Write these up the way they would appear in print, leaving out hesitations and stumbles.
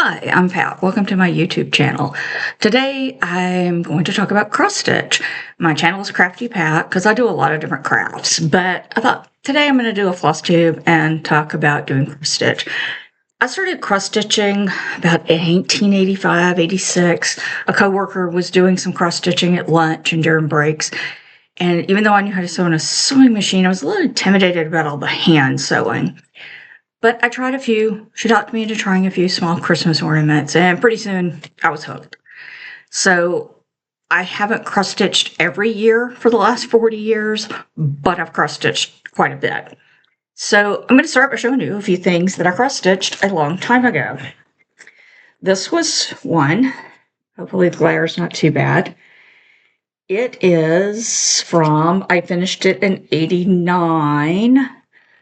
Hi, I'm Pat. Welcome to my YouTube channel. Today I'm going to talk about cross stitch. My channel is Crafty Pat because I do a lot of different crafts, but I thought today I'm going to do a floss tube and talk about doing cross stitch. I started cross stitching about 1885, 86. A coworker was doing some cross stitching at lunch and during breaks. And even though I knew how to sew on a sewing machine, I was a little intimidated about all the hand sewing. But I tried a few. She talked me into trying a few small Christmas ornaments, and pretty soon I was hooked. So I haven't cross-stitched every year for the last 40 years, but I've cross-stitched quite a bit. So I'm going to start by showing you a few things that I cross-stitched a long time ago. This was one. Hopefully the glare is not too bad. It is from, I finished it in 89.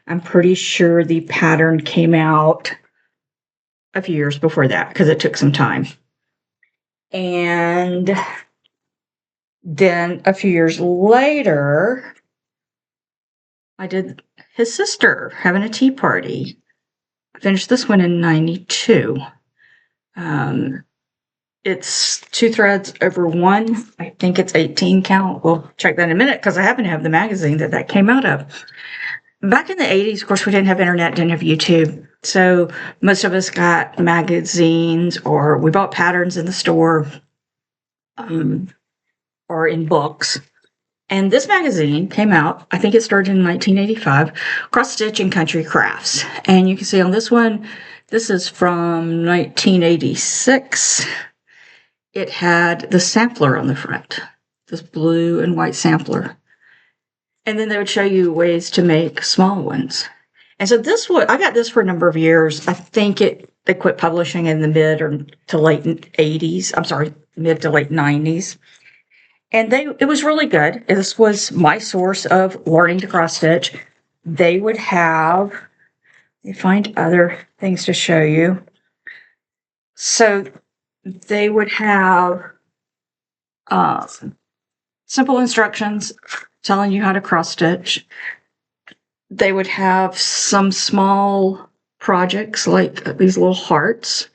I'm pretty sure the pattern came out a few years before that because it took some time. And then a few years later, I did his sister having a tea party. I finished this one in 92. It's 2 threads over 1. I think it's 18 count. We'll check that in a minute because I happen to have the magazine that came out of. Back in the 80s, of course, we didn't have internet, didn't have YouTube. So most of us got magazines or we bought patterns in the store or in books. And this magazine came out, I think it started in 1985, Cross Stitch and Country Crafts. And you can see on this one, this is from 1986. It had the sampler on the front, this blue and white sampler. And then they would show you ways to make small ones. And so this one, I got this for a number of years. I think they quit publishing in the mid to late 80s. I'm sorry, mid to late 90s. And it was really good. This was my source of learning to cross stitch. They would have, let me find other things to show you. So they would have simple instructions telling you how to cross stitch. They would have some small projects like these little hearts.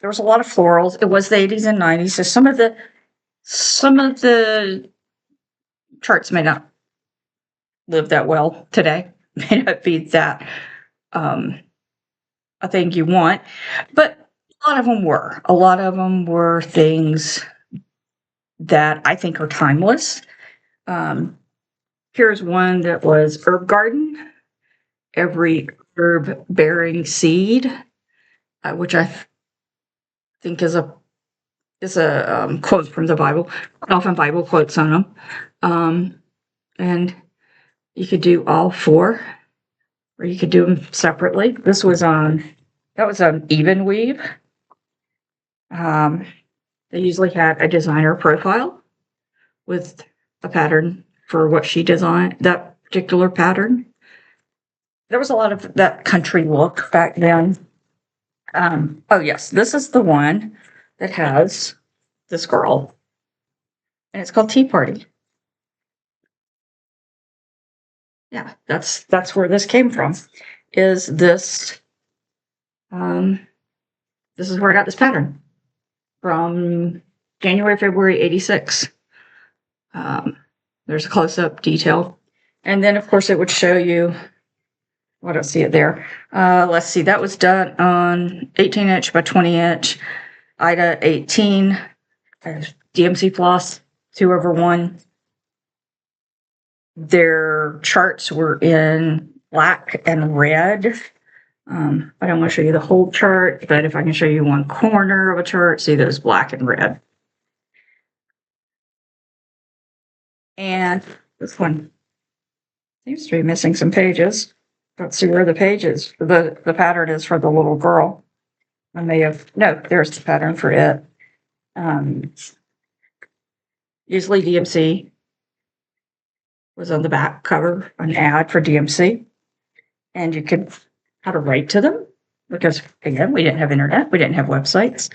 There was a lot of florals. It was the 80s and 90s, so some of the charts may not live that well today. May not be that a thing you want, but a lot of them were. A lot of them were things that I think are timeless. Here's one that was herb garden, every herb bearing seed, which I think is a quote from the Bible. Often Bible quotes on them. And you could do all 4, or you could do them separately. That was on even weave. They usually had a designer profile with a pattern for what she designed, that particular pattern. There was a lot of that country look back then. Oh yes, this is the one that has this girl. And it's called Tea Party. Yeah, that's where this came from. Is this this is where I got this pattern. From January, February 86. There's a close-up detail. And then, of course, it would show you, I don't see it there. Let's see, that was done on 18-inch by 20-inch, Ida 18, DMC floss, 2/1. Their charts were in black and red. I don't want to show you the whole chart, but if I can show you one corner of a chart, see those black and red. And this one seems to be missing some pages. Let's see where the page is. The pattern is for the little girl. I may have, no, there's the pattern for it. Usually DMC was on the back cover, an ad for DMC. And you could how to write to them because, again, we didn't have internet. We didn't have websites.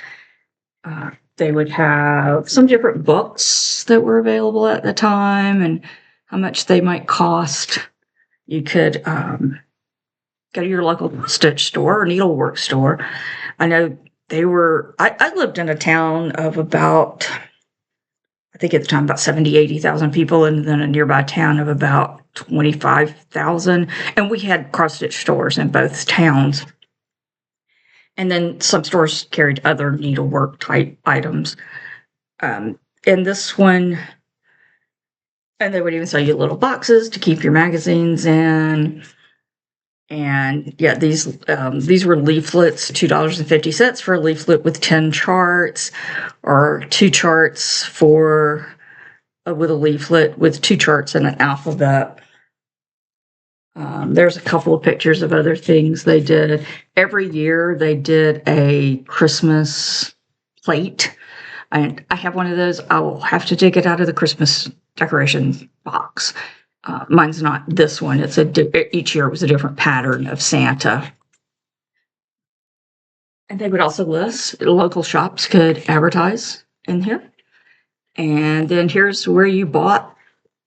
They would have some different books that were available at the time and how much they might cost. You could go to your local stitch store or needlework store. I know I lived in a town of about, I think at the time, about 70, 80,000 people, and then a nearby town of about 25,000. And we had cross-stitch stores in both towns. And then some stores carried other needlework type items. And this one, and they would even sell you little boxes to keep your magazines in. And yeah, these were leaflets, $2.50 for a leaflet with 10 charts, or 2 charts for with a leaflet with 2 charts and an alphabet. There's a couple of pictures of other things they did. Every year they did a Christmas plate. And I have one of those. I will have to take it out of the Christmas decoration box. Mine's not this one. It's each year it was a different pattern of Santa. And they would also list local shops could advertise in here. And then here's where you bought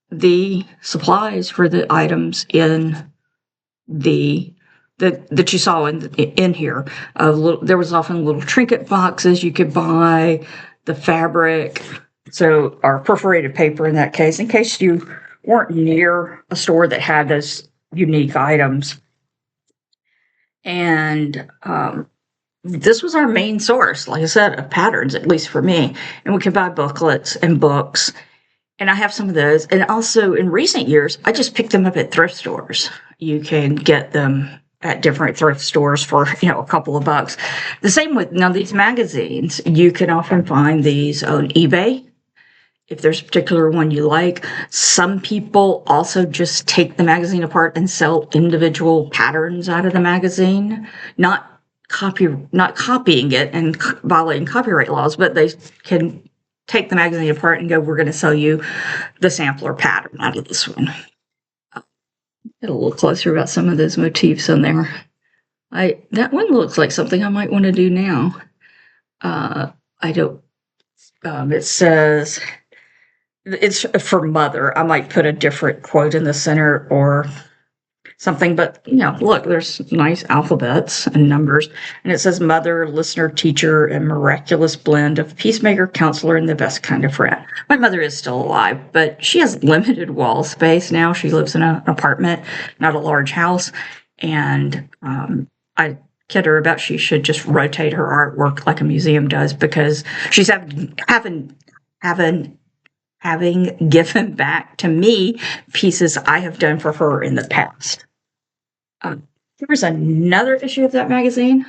the supplies for the items in that you saw in here. There was often little trinket boxes you could buy, the fabric, so our perforated paper in that case, in case you weren't near a store that had those unique items. And this was our main source, like I said, of patterns, at least for me. And we could buy booklets and books. And I have some of those. And also in recent years, I just picked them up at thrift stores. You can get them at different thrift stores for, a couple of bucks. The same with now these magazines. You can often find these on eBay. If there's a particular one you like. Some people also just take the magazine apart and sell individual patterns out of the magazine, not copying it and violating copyright laws, but they can take the magazine apart and go, we're going to sell you the sampler pattern out of this one. Get a little closer about some of those motifs on there. That one looks like something I might want to do now. I don't. It says it's for mother. I might put a different quote in the center or something, but look, there's nice alphabets and numbers, and it says mother, listener, teacher, and miraculous blend of peacemaker, counselor, and the best kind of friend. My mother is still alive, but she has limited wall space now. She lives in an apartment, not a large house, and I kid her about she should just rotate her artwork like a museum does, because she's having given back to me pieces I have done for her in the past. Here's another issue of that magazine.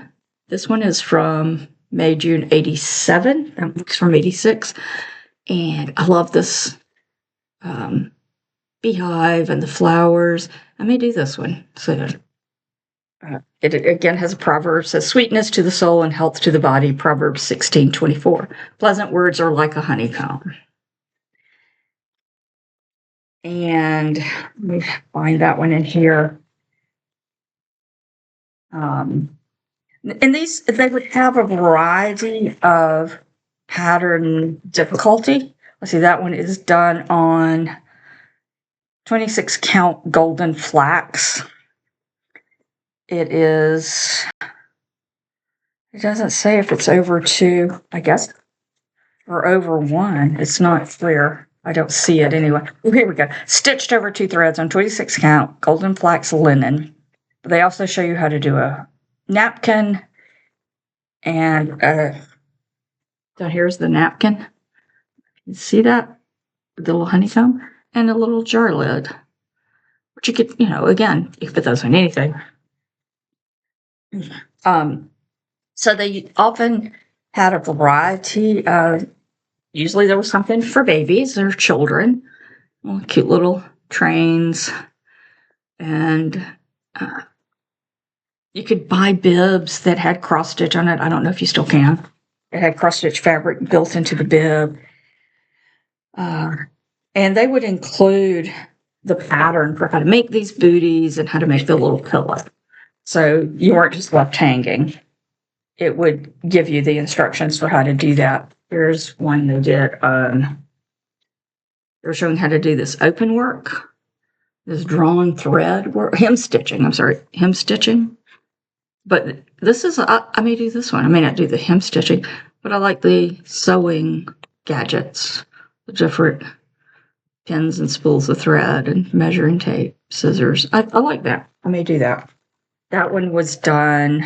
This one is from May, June 87. That looks from 86. And I love this beehive and the flowers. I may do this one. So it again has a proverb, says sweetness to the soul and health to the body, Proverbs 16:24. Pleasant words are like a honeycomb. And let me find that one in here. And these, they would have a variety of pattern difficulty. Let's see, that one is done on 26 count golden flax. It doesn't say if it's over 2, I guess, or over 1. It's not clear. I don't see it anyway. Oh, here we go. Stitched over 2 threads on 26 count golden flax linen. They also show you how to do a napkin, and so here's the napkin. You see that? The little honeycomb and a little jar lid, which you could, again, you could put those on anything. So they often had a variety of, usually there was something for babies or children, cute little trains, and you could buy bibs that had cross stitch on it. I don't know if you still can. It had cross stitch fabric built into the bib. And they would include the pattern for how to make these booties and how to make the little pillow. So you weren't just left hanging. It would give you the instructions for how to do that. Here's one they did. They were showing how to do this open work this drawn thread work, hem stitching. I'm sorry, hem stitching. But this is, I may do this one. I may not do the hem stitching, but I like the sewing gadgets, the different pins and spools of thread and measuring tape, scissors. I like that. I may do that. That one was done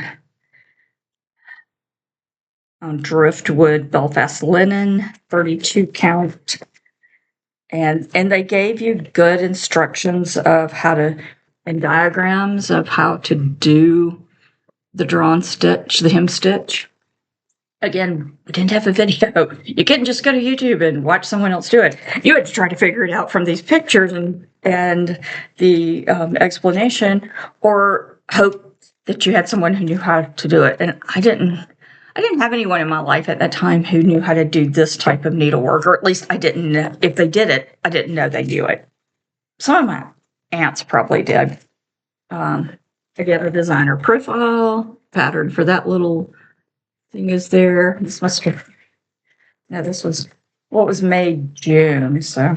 on driftwood Belfast linen, 32 count. And they gave you good instructions of how to, and diagrams of how to do the drawn stitch, the hem stitch. Again, we didn't have a video. You couldn't just go to YouTube and watch someone else do it. You had to try to figure it out from these pictures and the explanation, or hope that you had someone who knew how to do it. And I didn't have anyone in my life at that time who knew how to do this type of needlework, or at least I didn't know. If they did it, I didn't know they knew it. Some of my aunts probably did. Again, a designer profile pattern for that little thing is there. This must have, no, this was what was made June, so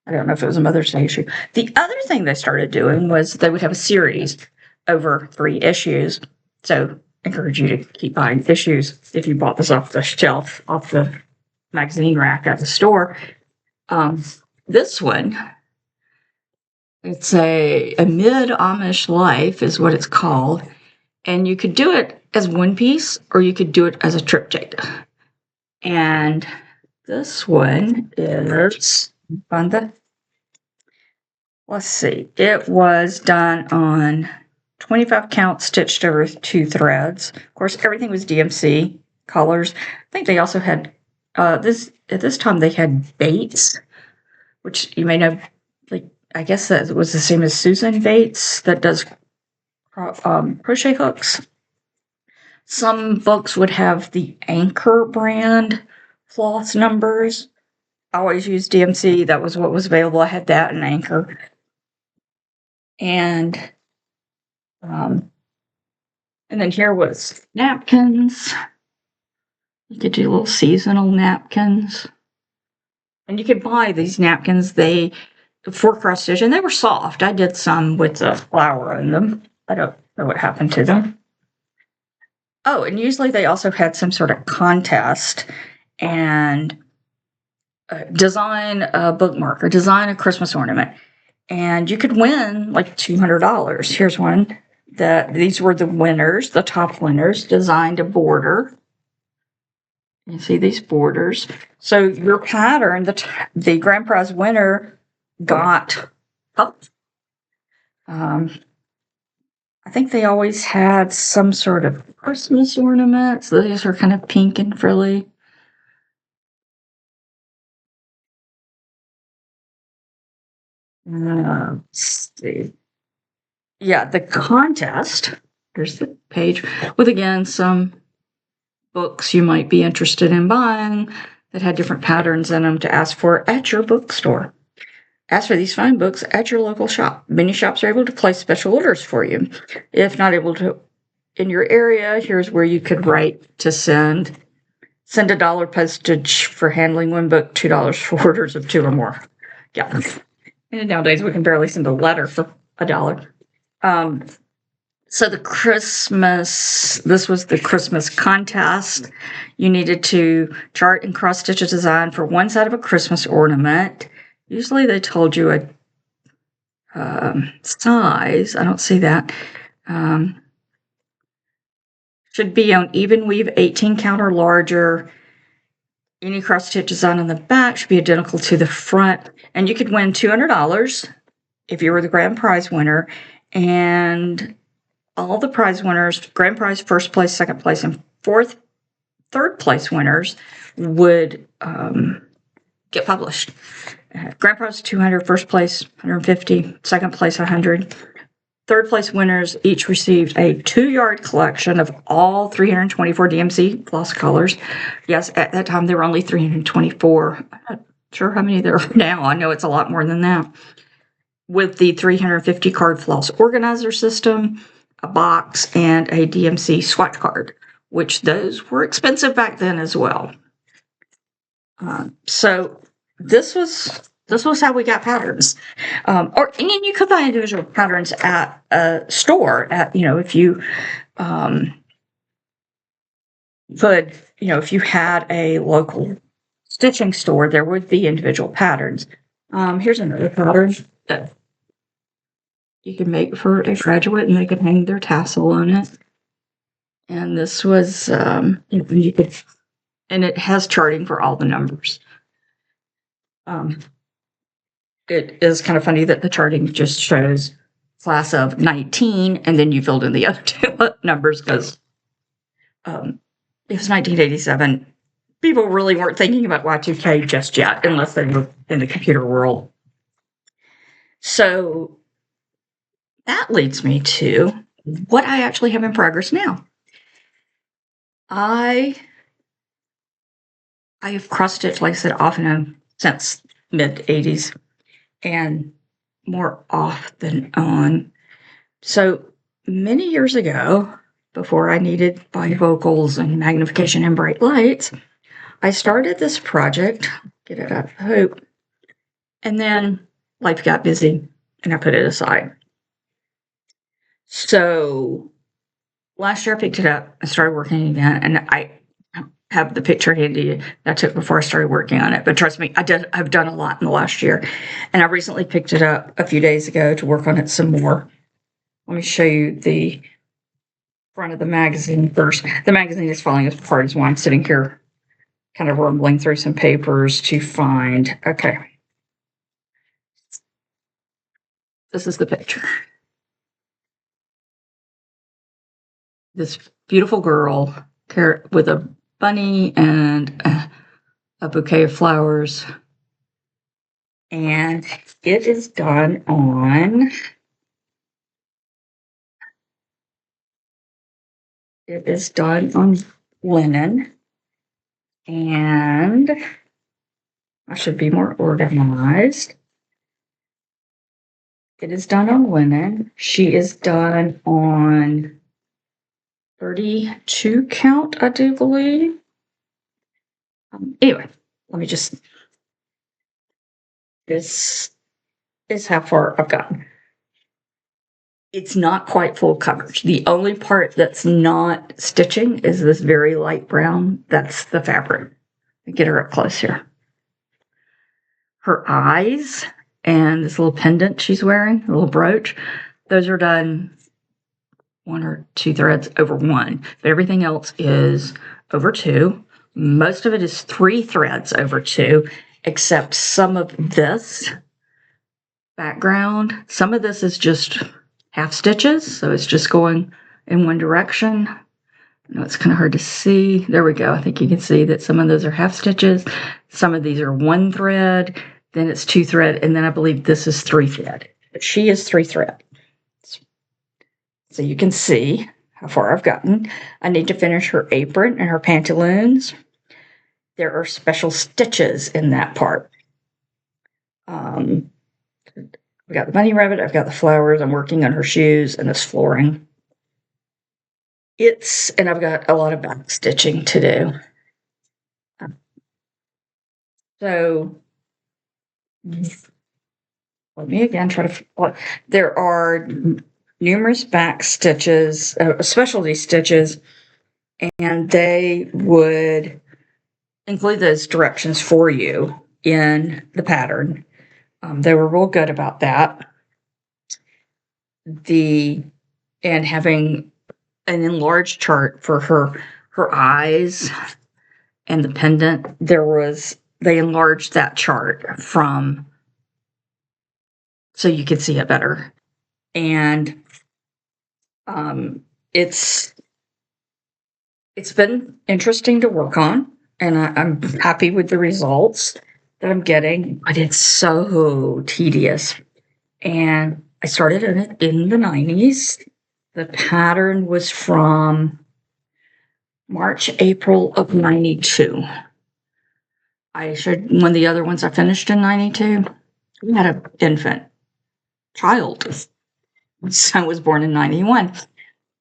I don't know if it was a Mother's Day issue. The other thing they started doing was they would have a series over 3 issues. So I encourage you to keep buying issues if you bought this off the shelf, off the magazine rack at the store. This one, it's a mid-Amish life is what it's called. And you could do it as one piece, or you could do it as a triptych. And this one is on the, let's see, it was done on 25 count stitched over 2 threads. Of course, everything was DMC colors. I think they also had, at this time they had Bates, which you may know, like, I guess that was the same as Susan Bates that does crochet hooks. Some books would have the Anchor brand floss numbers. I always used DMC. That was what was available. I had that and Anchor. And then here was napkins. You could do little seasonal napkins. And you could buy these napkins. For cross stitch, and they were soft. I did some with the flower in them. I don't know what happened to them. Oh, and usually they also had some sort of contest and design a bookmark or design a Christmas ornament. And you could win like $200. Here's one. These were the winners, the top winners, designed a border. You see these borders. So your pattern, the grand prize winner got, I think they always had some sort of Christmas ornaments. These are kind of pink and frilly. Let's see. Yeah, the contest. Here's the page with, again, some books you might be interested in buying that had different patterns in them to ask for at your bookstore. Ask for these fine books at your local shop. Many shops are able to place special orders for you. If not able to in your area, here's where you could write to send $1 postage for handling one book, $2 for orders of 2 or more. Yeah. And nowadays we can barely send a letter for $1. So this was the Christmas contest. You needed to chart and cross stitch a design for one side of a Christmas ornament. Usually they told you a size. I don't see that. Should be on even weave 18 count or larger. Any cross stitch design on the back should be identical to the front. And you could win $200 if you were the grand prize winner. And all the prize winners, grand prize, first place, second place, and third place winners would get published. Grand prize $200, first place $150, second place $100. Third place winners each received a 2-yard collection of all 324 DMC floss colors. Yes, at that time there were only 324. I'm not sure how many there are now. I know it's a lot more than that. With the 350 card floss organizer system, a box, and a DMC swatch card, which those were expensive back then as well. So this was This was how we got patterns. And you could buy individual patterns at a store. If you if you had a local stitching store, there would be individual patterns. Here's another pattern that you can make for a graduate, and they could hang their tassel on it. And this was, you could, and it has charting for all the numbers. It is kind of funny that the charting just shows class of 19, and then you filled in the other two numbers because it was 1987. People really weren't thinking about Y2K just yet, unless they were in the computer world. So that leads me to what I actually have in progress now. I have cross-stitched, like I said, off and on since mid-80s, and more off than on. So many years ago, before I needed bifocals and magnification and bright lights, I started this project, get it up, hope, and then life got busy and I put it aside. So last year I picked it up, I started working again, and I have the picture handy that I took before I started working on it. But trust me, I've done a lot in the last year, and I recently picked it up a few days ago to work on it some more. Let me show you the front of the magazine first. The magazine is falling apart as well. I'm sitting here kind of rumbling through some papers to find. Okay. This is the picture. This beautiful girl with a bunny and a bouquet of flowers. And it is done on linen. And I should be more organized. It is done on linen. She is done on 32 count, I do believe. Anyway, let me just, this is how far I've gotten. It's not quite full coverage. The only part that's not stitching is this very light brown. That's the fabric. Get her up close here. Her eyes and this little pendant she's wearing, a little brooch, those are done 1 or 2 threads over 1, but everything else is over 2. Most of it is 3 threads over 2, except some of this background. Some of this is just half stitches, so it's just going in one direction. I know it's kind of hard to see. There we go. I think you can see that some of those are half stitches. Some of these are 1 thread, then it's 2 thread, and then I believe this is 3 thread. But she is 3 thread. So you can see how far I've gotten. I need to finish her apron and her pantaloons. There are special stitches in that part. We got the bunny rabbit, I've got the flowers, I'm working on her shoes and this flooring. And I've got a lot of back stitching to do. So let me again try to, there are numerous back stitches, specialty stitches, and they would include those directions for you in the pattern. They were real good about that. And having an enlarged chart for her eyes and the pendant, they enlarged that chart so you could see it better. And it's been interesting to work on, and I'm happy with the results that I'm getting, but it's so tedious. And I started in the 90s. The pattern was from March, April of 92. One of the other ones I finished in 92. We had an infant child. My son was born in 91.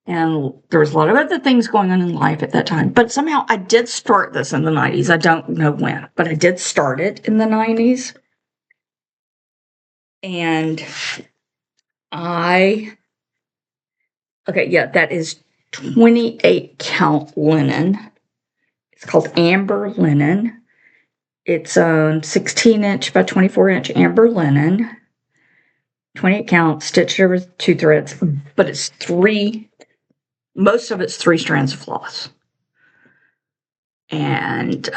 And there was a lot of other things going on in life at that time. But somehow I did start this in the 90s. I don't know when, but I did start it in the 90s. And that is 28 count linen. It's called amber linen. It's 16-inch by 24-inch amber linen. 28 count, stitched over 2 threads, but it's most of it's 3 strands of floss. And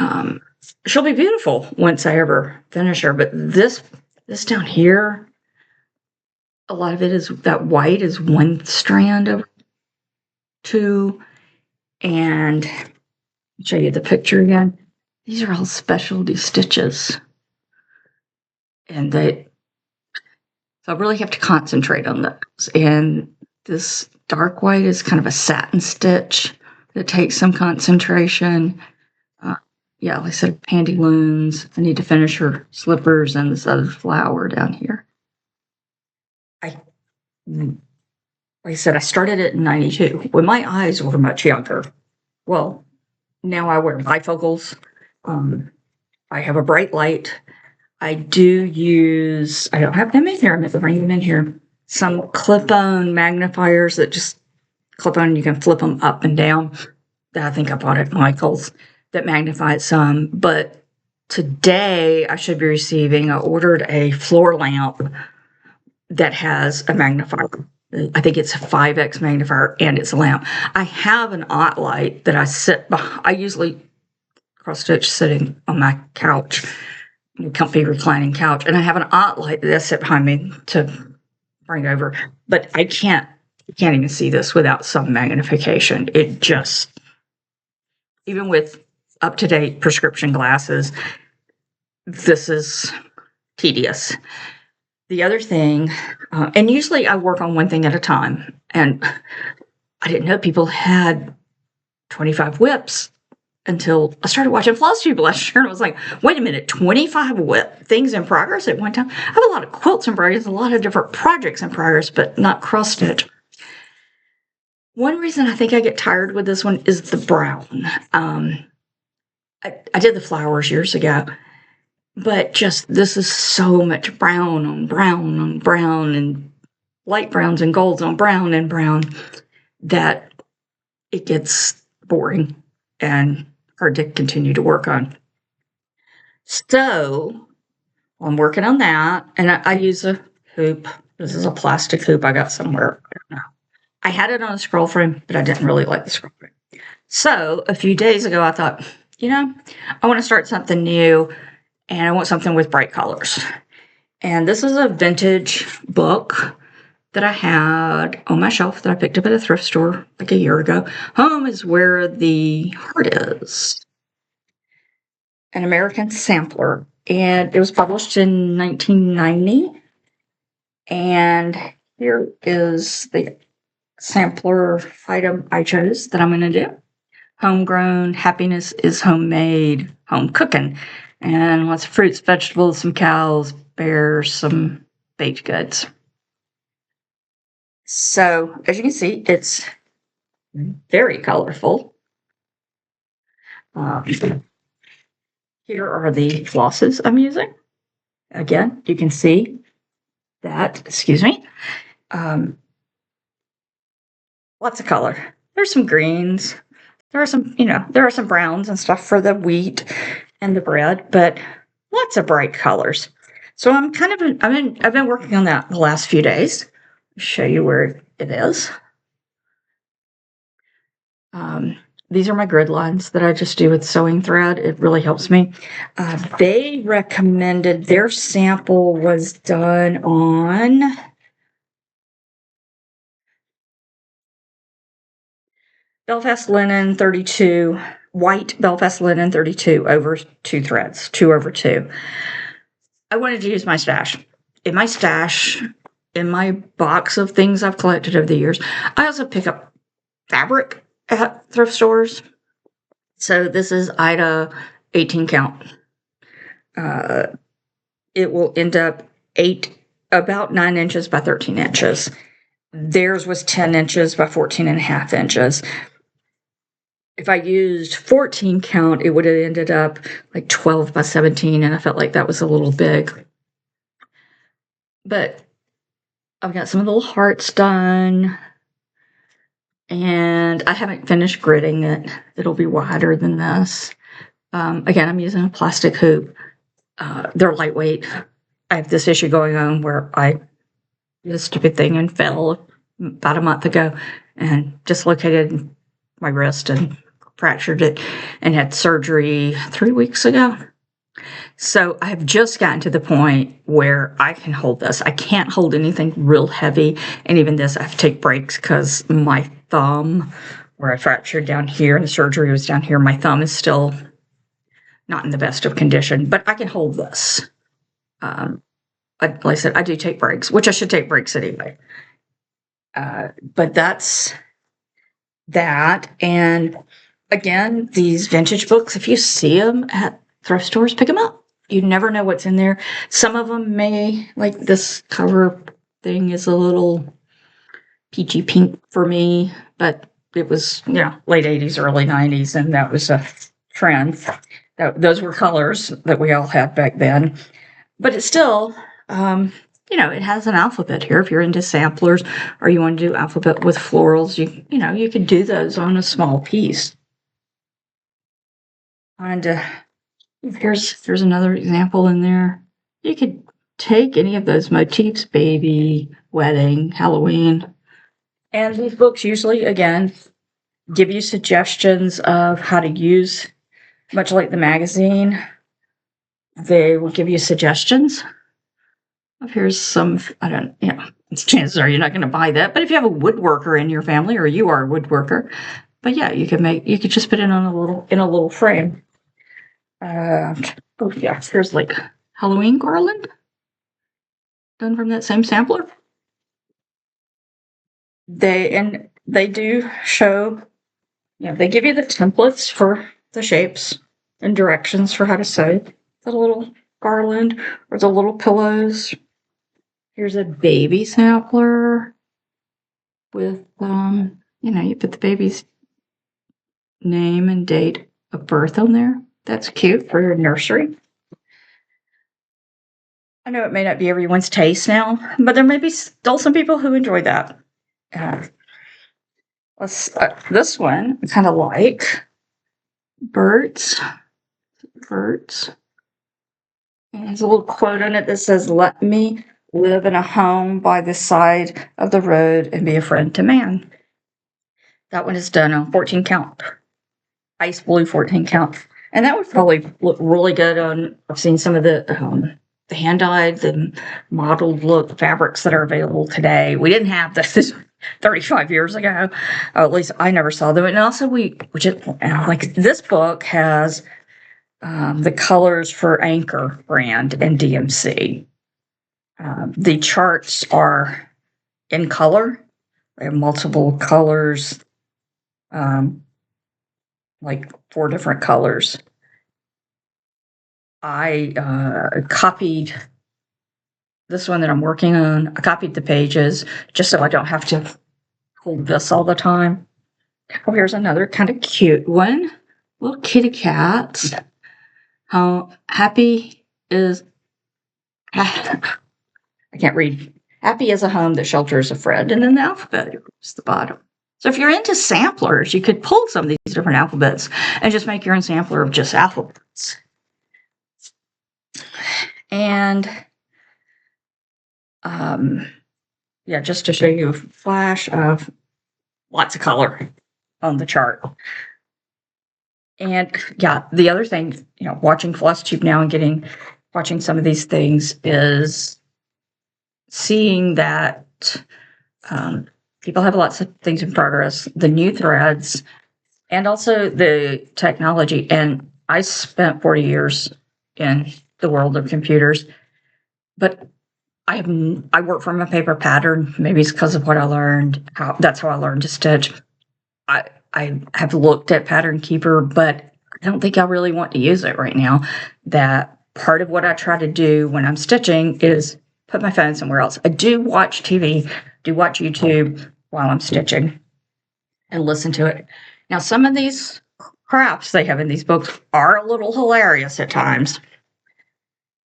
she'll be beautiful once I ever finish her. But this down here, a lot of it is, that white is 1 strand of 2. And I'll show you the picture again. These are all specialty stitches. And so I really have to concentrate on those. And this dark white is kind of a satin stitch that takes some concentration. Like I said, pantaloons. I need to finish her slippers and this other flower down here. Like I said, I started it in 92 when my eyes were much younger. Well, now I wear bifocals. I have a bright light. I don't have them in here. I'm going to bring them in here. Some clip-on magnifiers that just clip on. You can flip them up and down. I think I bought it at Michael's, that magnify it some. But today I should be receiving, I ordered a floor lamp that has a magnifier. I think it's a 5x magnifier and it's a lamp. I have an ot light that I sit behind. I usually cross stitch sitting on my couch, comfy reclining couch, and I have an ot light that I sit behind me to bring over. But I can't even see this without some magnification. It just, even with up-to-date prescription glasses, this is tedious. The other thing, and usually I work on one thing at a time, and I didn't know people had 25 whips until I started watching FlossTube last year, and I was like, wait a minute, 25 things in progress at one time? I have a lot of quilts in progress, a lot of different projects in progress, but not cross-stitch. One reason I think I get tired with this one is the brown. I did the flowers years ago, but just this is so much brown on brown on brown and light browns and golds on brown and brown that it gets boring and hard to continue to work on. So I'm working on that, and I use a hoop. This is a plastic hoop I got somewhere. I don't know. I had it on a scroll frame, but I didn't really like the scroll frame. So a few days ago, I thought, I want to start something new, and I want something with bright colors. And this is a vintage book that I had on my shelf that I picked up at a thrift store like a year ago. Home is Where the Heart Is. An American sampler. And it was published in 1990. And here is the sampler item I chose that I'm going to do. Homegrown, happiness is homemade, home cooking. And lots of fruits, vegetables, some cows, bears, some baked goods. So, as you can see, it's very colorful. Here are the flosses I'm using. Again, you can see that, lots of color. There's some greens. There are some browns and stuff for the wheat and the bread, but lots of bright colors. So I've been working on that the last few days. I'll show you where it is. These are my grid lines that I just do with sewing thread. It really helps me. They recommended their sample was done on Belfast linen 32, white Belfast linen 32 over 2 threads, 2 over 2. I wanted to use my stash. In my box of things I've collected over the years, I also pick up fabric at thrift stores. So this is Ida 18 count. It will end up about 9 inches by 13 inches. Theirs was 10 inches by 14.5 inches. If I used 14 count, it would have ended up like 12 by 17, and I felt like that was a little big. But I've got some of the little hearts done. And I haven't finished gridding it. It'll be wider than this. Again, I'm using a plastic hoop. They're lightweight. I have this issue going on where I did a stupid thing and fell about a month ago and dislocated my wrist and fractured it and had surgery 3 weeks ago. So I've just gotten to the point where I can hold this. I can't hold anything real heavy. And even this, I have to take breaks because my thumb, where I fractured down here and the surgery was down here, my thumb is still not in the best of condition, but I can hold this. Like I said, I do take breaks, which I should take breaks anyway. But that's that. And again, these vintage books, if you see them at thrift stores, pick them up. You never know what's in there. Some of them may, like this cover thing is a little peachy pink for me, but it was, late 80s, early 90s, and that was a trend. Those were colors that we all had back then. But it's still, it has an alphabet here. If you're into samplers or you want to do alphabet with florals, you could do those on a small piece. And here's another example in there. You could take any of those motifs, baby, wedding, Halloween. And these books usually, again, give you suggestions of how to use, much like the magazine. They will give you suggestions. Here's some, chances are you're not going to buy that. But if you have a woodworker in your family or you are a woodworker, but yeah, you could just put it on in a little frame. Here's like Halloween garland done from that same sampler. They do show, they give you the templates for the shapes and directions for how to sew the little garland or the little pillows. Here's a baby sampler with, you put the baby's name and date of birth on there. That's cute for your nursery. I know it may not be everyone's taste now, but there may be still some people who enjoy that. This one I kind of like. Birds. And there's a little quote on it that says, "Let me live in a home by the side of the road and be a friend to man." That one is done on 14 count. Ice blue 14 count. And that would probably look really good on, I've seen some of the hand-dyed, the modeled look fabrics that are available today. We didn't have this 35 years ago. At least I never saw them. And also like this book has the colors for Anchor brand and DMC. The charts are in color. They have multiple colors, like 4 different colors. I copied this one that I'm working on. I copied the pages just so I don't have to hold this all the time. Oh, here's another kind of cute one. Little kitty cats. How happy is... I can't read. Happy is a home that shelters a friend. And then the alphabet is the bottom. So if you're into samplers, you could pull some of these different alphabets and just make your own sampler of just alphabets. And just to show you a flash of lots of color on the chart. And the other thing, watching FlossTube now and watching some of these things is seeing that people have lots of things in progress, the new threads, and also the technology. And I spent 40 years in the world of computers, but I work from a paper pattern. Maybe it's because of what I learned. That's how I learned to stitch. I have looked at Pattern Keeper, but I don't think I really want to use it right now. That part of what I try to do when I'm stitching is put my phone somewhere else. I do watch TV, do watch YouTube while I'm stitching and listen to it. Now, some of these crafts they have in these books are a little hilarious at times.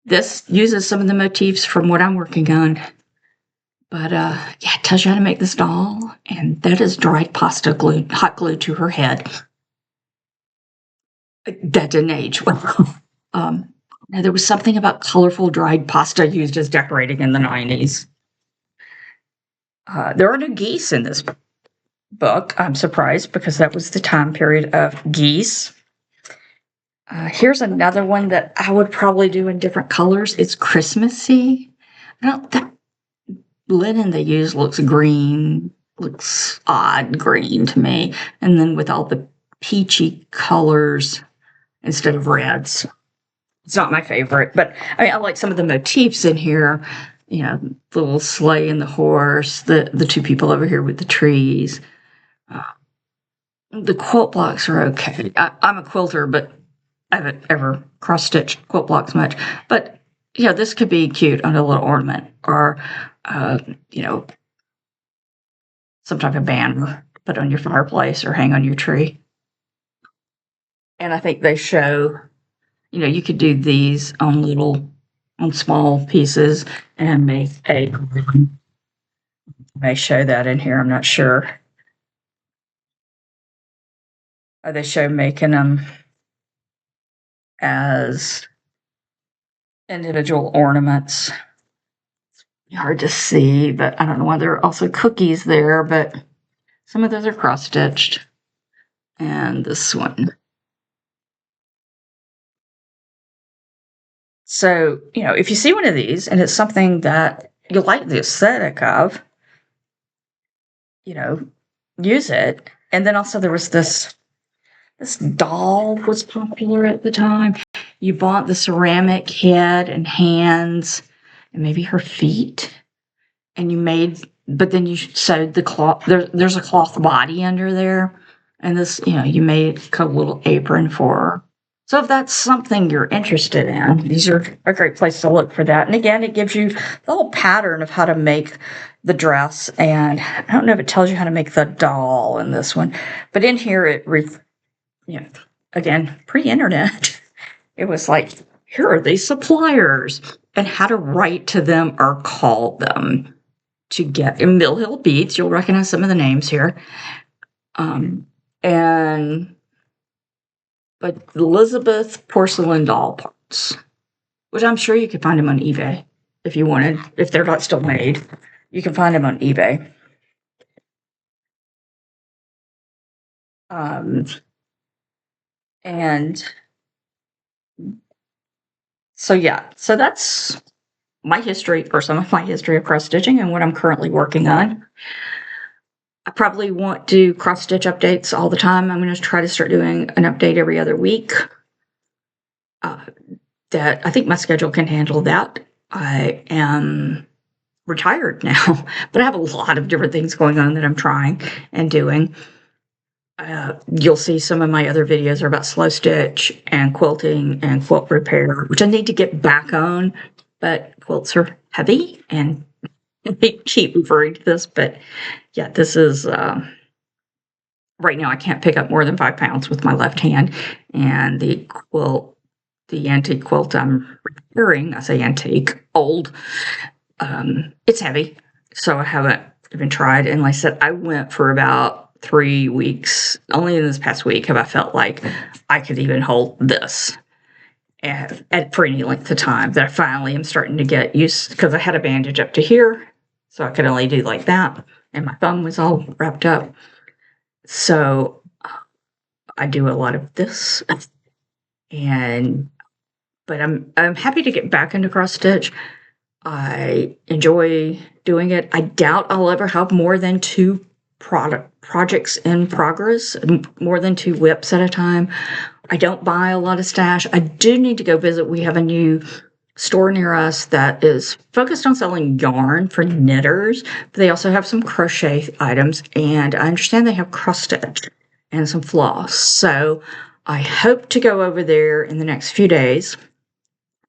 This uses some of the motifs from what I'm working on. But yeah, it tells you how to make this doll. And that is dried pasta glued, hot glued to her head. That didn't age well. Now there was something about colorful dried pasta used as decorating in the 90s. There are no geese in this book. I'm surprised because that was the time period of geese. Here's another one that I would probably do in different colors. It's Christmassy. That linen they use looks green, looks odd green to me. And then with all the peachy colors instead of reds. It's not my favorite, but I like some of the motifs in here. You know, the little sleigh and the horse, the two people over here with the trees. The quilt blocks are okay. I'm a quilter, but I haven't ever cross-stitched quilt blocks much. But, this could be cute on a little ornament or, some type of banner put on your fireplace or hang on your tree. And I think they show, you could do these on small pieces and make they show that in here, I'm not sure. They show making them as individual ornaments. Hard to see, but I don't know why there are also cookies there, but some of those are cross-stitched. And this one. So, if you see one of these and it's something that you like the aesthetic of, use it. And then also there was this doll was popular at the time. You bought the ceramic head and hands and maybe her feet, and but then you sewed the cloth. There's a cloth body under there, and this, you made a little apron for her. So if that's something you're interested in, these are a great place to look for that. And again, it gives you the whole pattern of how to make the dress. And I don't know if it tells you how to make the doll in this one, but in here again, pre-internet, it was like, here are these suppliers and how to write to them or call them to get in Mill Hill Beads. You'll recognize some of the names here. But Elizabeth porcelain doll parts, which I'm sure you could find them on eBay if you wanted. If they're not still made, you can find them on eBay. And so that's my history, or some of my history of cross stitching and what I'm currently working on. I probably won't do cross stitch updates all the time. I'm going to try to start doing an update every other week. That I think my schedule can handle that. I am retired now, but I have a lot of different things going on that I'm trying and doing. You'll see some of my other videos are about slow stitch and quilting and quilt repair, which I need to get back on, but quilts are heavy and they keep referring to this, but yeah, this is, right now I can't pick up more than 5 pounds with my left hand, and the antique quilt I'm repairing, I say antique, old, it's heavy, so I haven't even tried, and like I said, I went for about 3 weeks. Only in this past week have I felt like I could even hold this for any length of time, that I finally am starting to get used, because I had a bandage up to here, so I could only do like that, and my thumb was all wrapped up. So I do a lot of this, but I'm happy to get back into cross stitch. I enjoy doing it. I doubt I'll ever have more than 2 projects in progress, more than 2 whips at a time. I don't buy a lot of stash. I do need to go visit. We have a new store near us that is focused on selling yarn for knitters, but they also have some crochet items, and I understand they have cross stitch and some floss. So I hope to go over there in the next few days.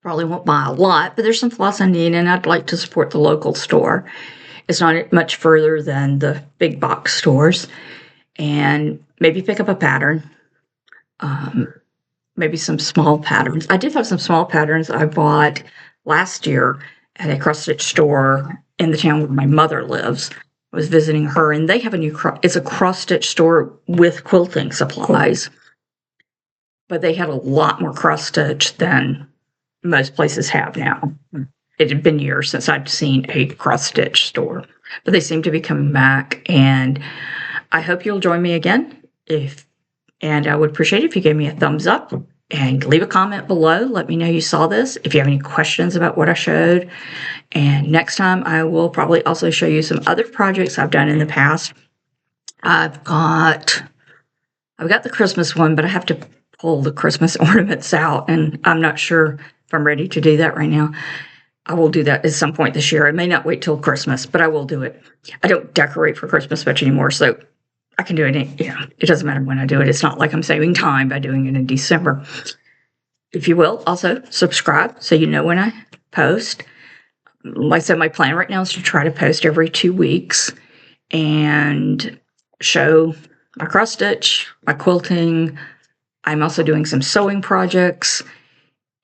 Probably won't buy a lot, but there's some floss I need, and I'd like to support the local store. It's not much further than the big box stores, and maybe pick up a pattern. maybe some small patterns. I did have some small patterns I bought last year at a cross-stitch store in the town where my mother lives. I was visiting her, and they have a new it's a cross-stitch store with quilting supplies. But they had a lot more cross-stitch than most places have now. It had been years since I'd seen a cross-stitch store. But they seem to be coming back, and I hope you'll join me again. And I would appreciate it if you gave me a thumbs up and leave a comment below. Let me know you saw this. If you have any questions about what I showed. And next time I will probably also show you some other projects I've done in the past. I've got the Christmas one, but I have to pull the Christmas ornaments out, and I'm not sure if I'm ready to do that right now. I will do that at some point this year. I may not wait till Christmas, but I will do it. I don't decorate for Christmas much anymore, so I can do it. It doesn't matter when I do it. It's not like I'm saving time by doing it in December. If you will, also subscribe so you know when I post. Like I said, my plan right now is to try to post every 2 weeks and show my cross stitch, my quilting. I'm also doing some sewing projects,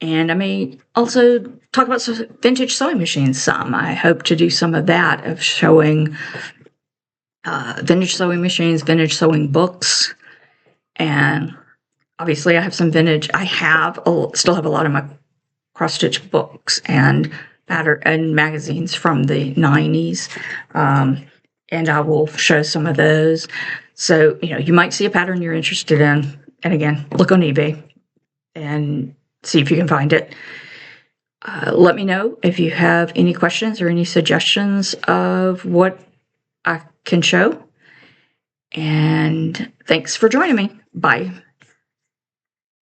and I may also talk about some vintage sewing machines some. I hope to do some of that, of showing vintage sewing machines, vintage sewing books, and obviously I have some vintage. I still have a lot of my cross-stitch books and magazines from the 90s, and I will show some of those. So, you might see a pattern you're interested in, and again, look on eBay and see if you can find it. Let me know if you have any questions or any suggestions of what I can show. And thanks for joining me. Bye.